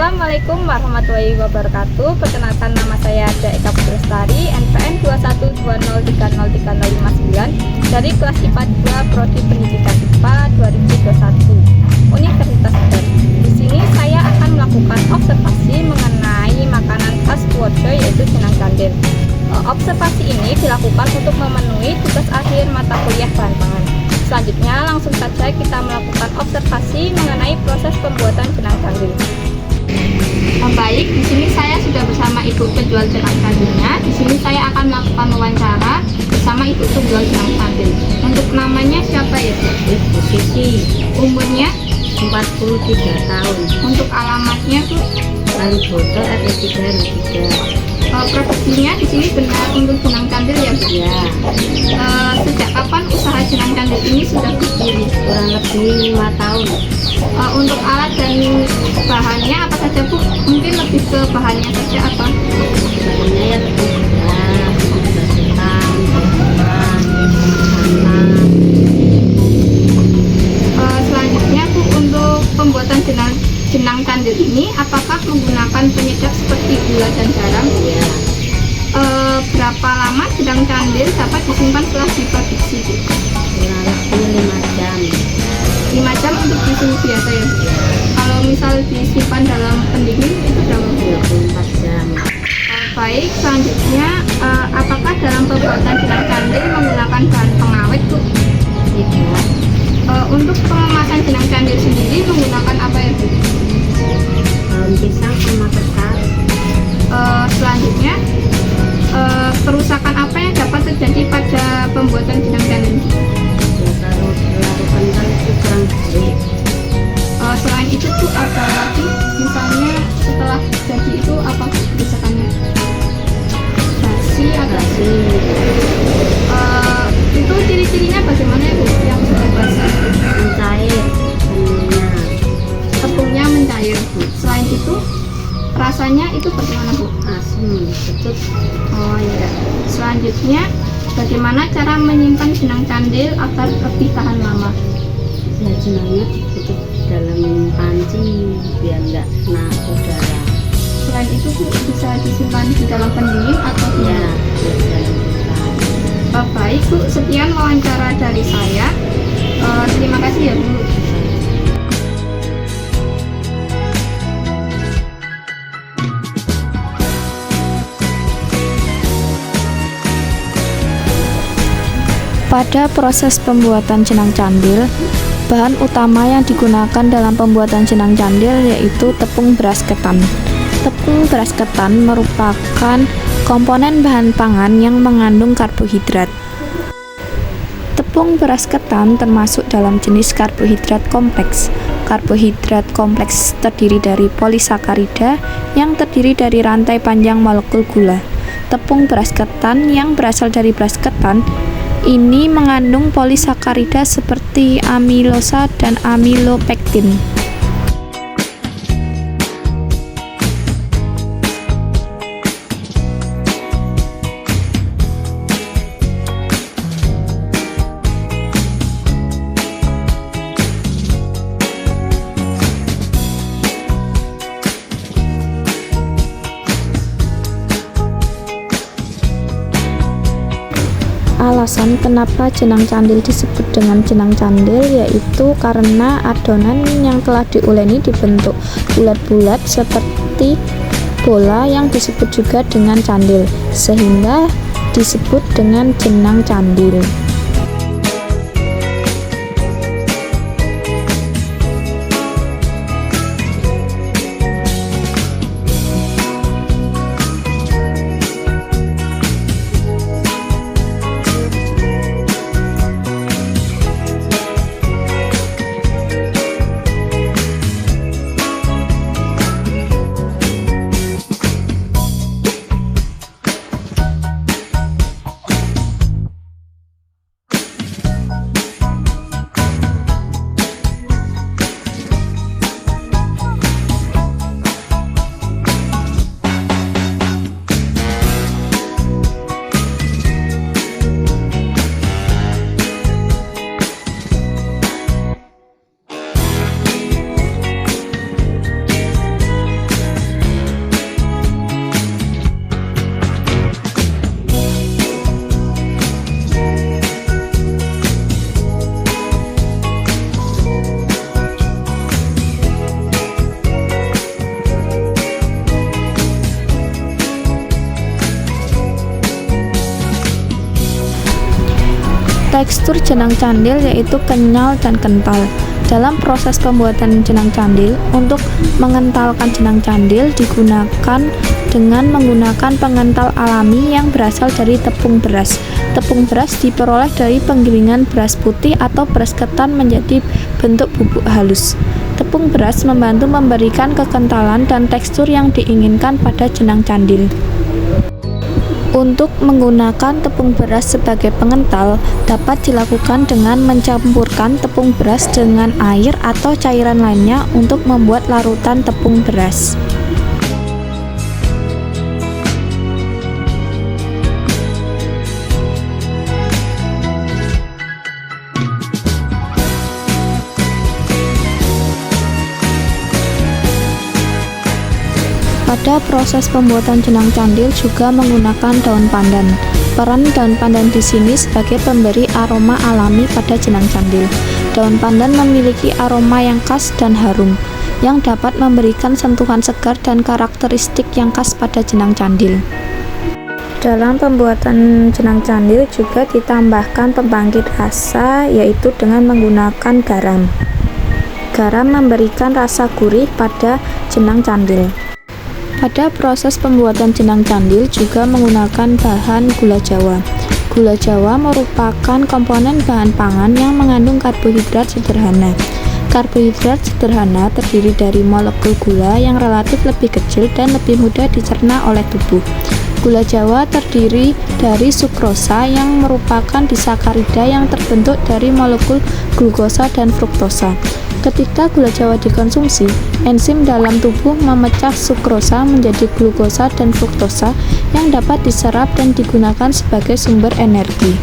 Assalamualaikum warahmatullahi wabarakatuh. Perkenalkan, nama saya Eka Putrastari, NPM 21203030559 dari kelas IPA 2 Prodi Pendidikan IPA 2021 Universitas Bern. Di sini saya akan melakukan observasi mengenai makanan khas Purworejo, yaitu jenang candil. Observasi ini dilakukan untuk memenuhi tugas akhir mata kuliah bahan pangan. Selanjutnya langsung saja kita melakukan observasi mengenai proses pembuatan jenang candil. Baik, di sini saya sudah bersama ibu penjual jenang candilnya. Di sini saya akan melakukan wawancara bersama ibu penjual jenang candil. Untuk namanya siapa ya, Bu? Ibu Sisi, Umurnya 43 tahun. Untuk alamatnya, Bu? Kaliboto RT 3 Produksinya di sini benar untuk jenang candil ya, Bu? Ya, Sejak kapan usaha jenang candil ini sudah berdiri? kurang lebih 5 tahun. Untuk alat dan bahannya apa saja, Bu? Mungkin lebih ke bahannya saja apa? Bahannya ya lebih berat, ketan, Selanjutnya, Bu, untuk pembuatan jenang candil ini apakah menggunakan penyedap seperti gula dan garam? ya, Berapa lama jenang candil dapat disimpan setelah diproduksi, Bu? kurang lebih 5 jam. 5 jam untuk di suhu biasa ya, Bu? Kalau misal disimpan dalam pendingin itu berapa, Bu? 24 jam. Baik, selanjutnya apakah dalam pembuatan jenang candil menggunakan bahan pengawet, Bu? Tidak, Untuk pengemasan jenang candil sendiri menggunakan apa ya, Bu? daun pisang sama ketan. Selanjutnya kerusakan apa yang dapat terjadi pada pembuatan jenang candil? Ya, kalau terlalu kental itu kurang baik. Selain itu, Bu, ada lagi misalnya setelah jadi itu apa kerusakannya? Basi atau itu ciri-cirinya bagaimana ya, Bu, yang sudah basi? Mencair, benihnya. Tepungnya mencair. Selain itu rasanya itu bagaimana, Bu? Asam, kecut. Oh iya. Selanjutnya bagaimana cara menyimpan jenang candil agar lebih tahan lama? Ya, jenangnya ditutup dalam panci biar nggak kena udara. Selain itu, Bu, bisa disimpan di dalam pendingin atau Ya, tidak? biar jangan kena. Baik, Bu, sekian wawancara dari saya. Terima kasih ya, Bu. Pada proses pembuatan jenang candil, bahan utama yang digunakan dalam pembuatan jenang candil yaitu tepung beras ketan. Tepung beras ketan merupakan komponen bahan pangan yang mengandung karbohidrat. Tepung beras ketan termasuk dalam jenis karbohidrat kompleks. Karbohidrat kompleks terdiri dari polisakarida yang terdiri dari rantai panjang molekul gula. Tepung beras ketan yang berasal dari beras ketan ini mengandung polisakarida seperti amilosa dan amilopektin. Alasan kenapa jenang candil disebut dengan jenang candil yaitu karena adonan yang telah diuleni dibentuk bulat-bulat seperti bola yang disebut juga dengan candil, sehingga disebut dengan jenang candil. Tekstur jenang candil yaitu kenyal dan kental. Dalam proses pembuatan jenang candil, untuk mengentalkan jenang candil digunakan dengan menggunakan pengental alami yang berasal dari tepung beras. Tepung beras diperoleh dari penggilingan beras putih atau beras ketan menjadi bentuk bubuk halus. Tepung beras membantu memberikan kekentalan dan tekstur yang diinginkan pada jenang candil. Untuk menggunakan tepung beras sebagai pengental dapat dilakukan dengan mencampurkan tepung beras dengan air atau cairan lainnya untuk membuat larutan tepung beras. Pada proses pembuatan jenang candil juga menggunakan daun pandan. Peran daun pandan di sini sebagai pemberi aroma alami pada jenang candil. Daun pandan memiliki aroma yang khas dan harum, yang dapat memberikan sentuhan segar dan karakteristik yang khas pada jenang candil. Dalam pembuatan jenang candil juga ditambahkan pembangkit rasa, yaitu dengan menggunakan garam. Garam memberikan rasa gurih pada jenang candil. Pada proses pembuatan jenang candil juga menggunakan bahan gula Jawa. Gula Jawa merupakan komponen bahan pangan yang mengandung karbohidrat sederhana. Karbohidrat sederhana terdiri dari molekul gula yang relatif lebih kecil dan lebih mudah dicerna oleh tubuh. Gula Jawa terdiri dari sukrosa yang merupakan disakarida yang terbentuk dari molekul glukosa dan fruktosa. Ketika gula Jawa dikonsumsi, enzim dalam tubuh memecah sukrosa menjadi glukosa dan fruktosa yang dapat diserap dan digunakan sebagai sumber energi.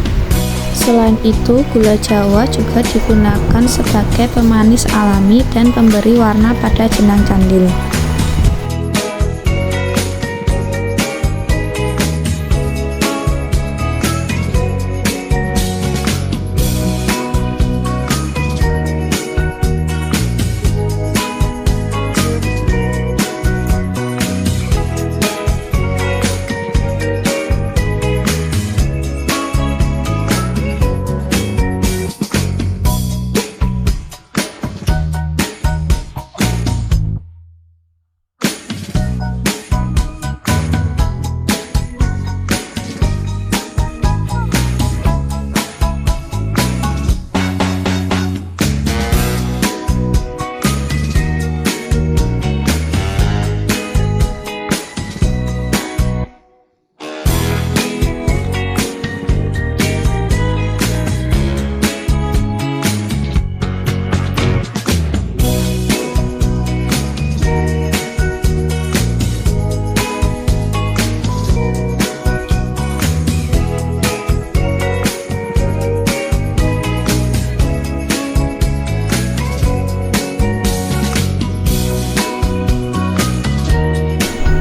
Selain itu, gula Jawa juga digunakan sebagai pemanis alami dan pemberi warna pada jenang candil.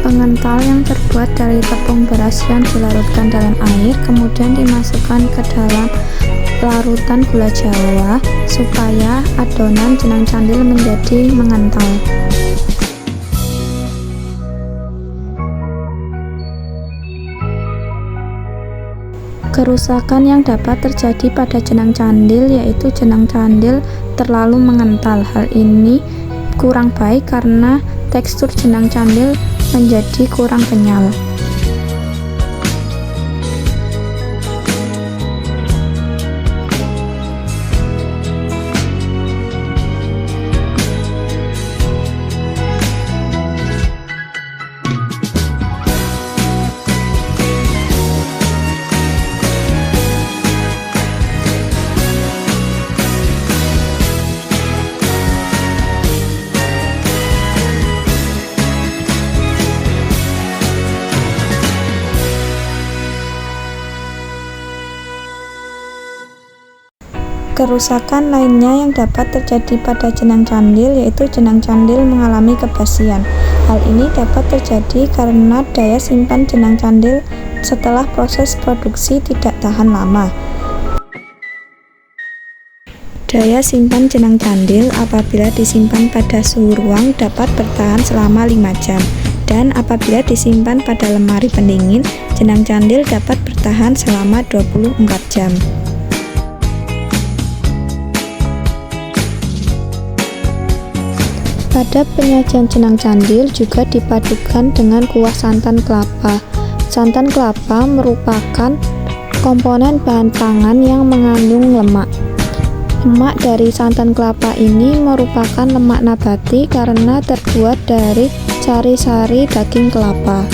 Pengental yang terbuat dari tepung beras yang dilarutkan dalam air kemudian dimasukkan ke dalam larutan gula Jawa supaya adonan jenang candil menjadi mengental. Kerusakan yang dapat terjadi pada jenang candil yaitu jenang candil terlalu mengental. Hal ini kurang baik karena tekstur jenang candil menjadi kurang kenyal. Kerusakan lainnya yang dapat terjadi pada jenang candil yaitu jenang candil mengalami kebasian. Hal ini dapat terjadi karena daya simpan jenang candil setelah proses produksi tidak tahan lama. Daya simpan jenang candil apabila disimpan pada suhu ruang dapat bertahan selama 5 jam. Dan apabila disimpan pada lemari pendingin, jenang candil dapat bertahan selama 24 jam. Pada penyajian jenang candil juga dipadukan dengan kuah santan kelapa. Santan kelapa merupakan komponen bahan pangan yang mengandung lemak. Lemak dari santan kelapa ini merupakan lemak nabati karena terbuat dari sari-sari daging kelapa.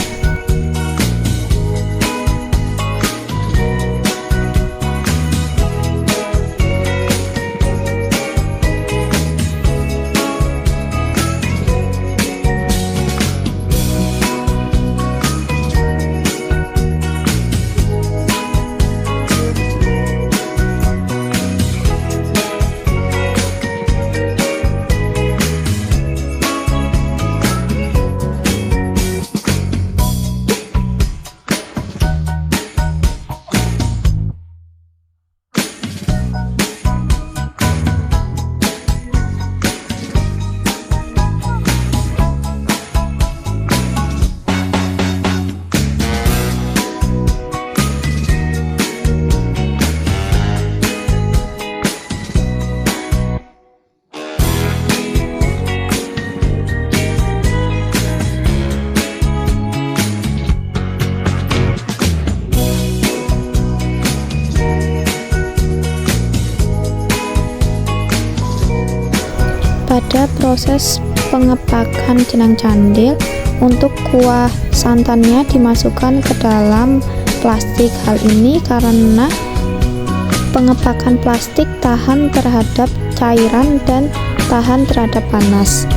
Pada proses pengepakan jenang candil, untuk kuah santannya dimasukkan ke dalam plastik. Hal ini karena pengepakan plastik tahan terhadap cairan dan tahan terhadap panas.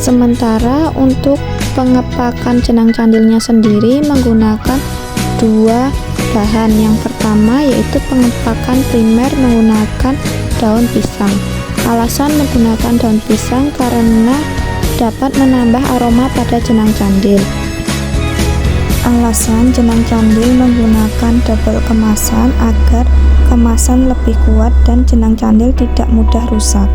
Sementara untuk pengepakan jenang candilnya sendiri menggunakan dua bahan. Yang pertama yaitu pengepakan primer menggunakan daun pisang. Alasan menggunakan daun pisang karena dapat menambah aroma pada jenang candil. Alasan jenang candil menggunakan double kemasan agar kemasan lebih kuat dan jenang candil tidak mudah rusak.